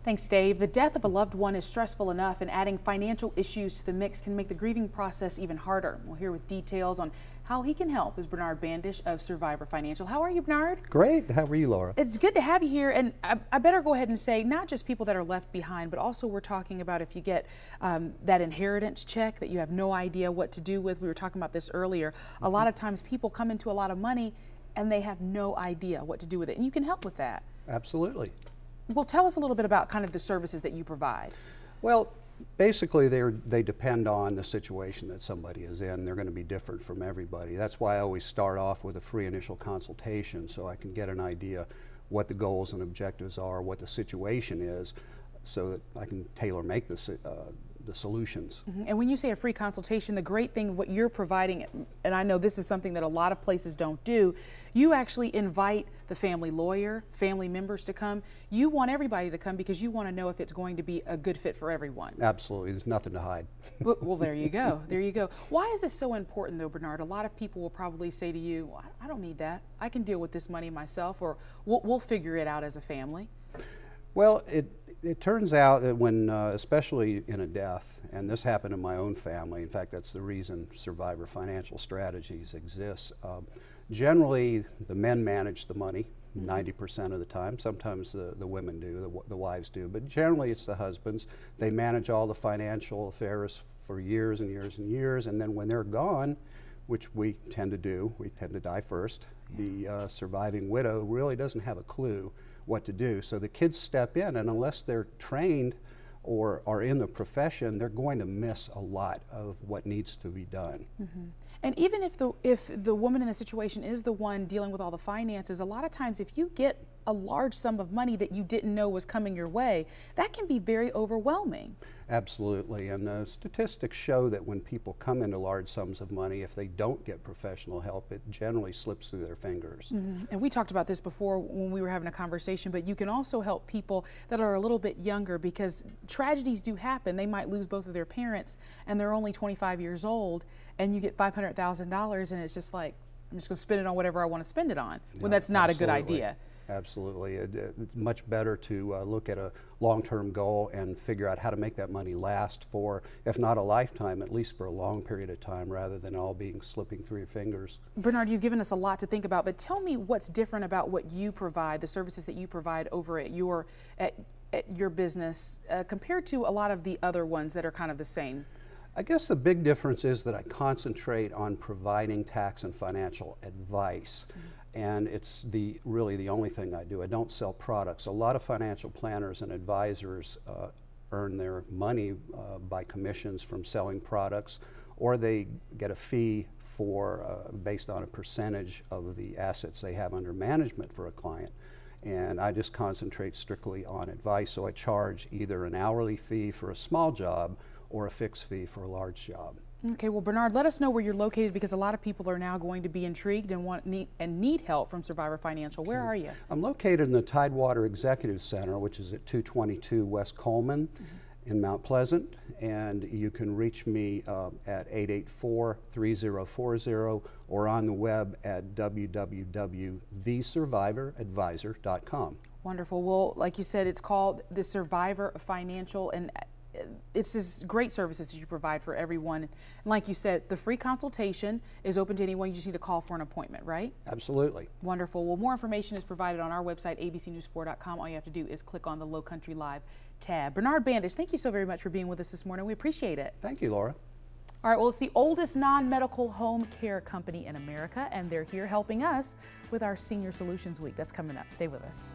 Thanks, Dave. The death of a loved one is stressful enough, and adding financial issues to the mix can make the grieving process even harder. We'll hear with details on how he can help is Bernard Bandish of Survivor Financial. How are you, Bernard? Great. How are you, Laura? It's good to have you here, and I better go ahead and say not just people that are left behind, but also we're talking about if you get that inheritance check that you have no idea what to do with. We were talking about this earlier. A lot of times people come into a lot of money and they have no idea what to do with it, and you can help with that. Absolutely. Well, tell us a little bit about kind of the services that you provide. Well, basically they depend on the situation that somebody is in. They're going to be different from everybody. That's why I always start off with a free initial consultation so I can get an idea what the goals and objectives are, what the situation is, so that I can tailor make the solutions. And when you say a free consultation, the great thing what you're providing, and I know this is something that a lot of places don't do, you actually invite the family lawyer, family members to come. You want everybody to come because you want to know if it's going to be a good fit for everyone. Absolutely. There's nothing to hide. Well, there you go. There you go. Why is this so important though, Bernard? A lot of people will probably say to you, well, I don't need that. I can deal with this money myself, or we'll figure it out as a family. Well, it turns out that when, especially in a death, and this happened in my own family, in fact that's the reason Survivor Financial Strategies exists, generally the men manage the money 90% of the time. Sometimes the women do, the wives do, but generally it's the husbands. They manage all the financial affairs for years and years and years, and then when they're gone, which we tend to do, we tend to die first, the surviving widow really doesn't have a clue what to do. So the kids step in, and unless they're trained or are in the profession, they're going to miss a lot of what needs to be done. And even if the woman in the situation is the one dealing with all the finances, a lot of times if you get a large sum of money that you didn't know was coming your way, that can be very overwhelming. Absolutely, and the statistics show that when people come into large sums of money, if they don't get professional help, it generally slips through their fingers. And we talked about this before when we were having a conversation, but you can also help people that are a little bit younger, because tragedies do happen. They might lose both of their parents and they're only 25 years old, and you get $500,000 and it's just like, I'm just going to spend it on whatever I want to spend it on, when that's not a good idea. Absolutely. It's much better to look at a long-term goal and figure out how to make that money last for, if not a lifetime, at least for a long period of time, rather than all being slipping through your fingers. Bernard, you've given us a lot to think about, but tell me what's different about what you provide, the services that you provide over at your business, compared to a lot of the other ones that are kind of the same. I guess the big difference is that I concentrate on providing tax and financial advice. And it's really the only thing I do. I don't sell products. A lot of financial planners and advisors earn their money by commissions from selling products, or they get a fee for based on a percentage of the assets they have under management for a client. And I just concentrate strictly on advice, so I charge either an hourly fee for a small job or a fixed fee for a large job. Okay, well, Bernard, let us know where you're located, because a lot of people are now going to be intrigued and need help from Survivor Financial. Where are you? I'm located in the Tidewater Executive Center, which is at 222 West Coleman in Mount Pleasant, and you can reach me at 884-3040 or on the web at www.thesurvivoradvisor.com. Wonderful. Well, like you said, it's called the Survivor Financial, and it's just great services that you provide for everyone. And like you said, the free consultation is open to anyone. You just need to call for an appointment, right? Absolutely. Wonderful. Well, more information is provided on our website, abcnews4.com. All you have to do is click on the Low Country Live tab. Bernard Bandish, thank you so very much for being with us this morning. We appreciate it. Thank you, Laura. All right, well, it's the oldest non-medical home care company in America, and they're here helping us with our Senior Solutions Week. That's coming up. Stay with us.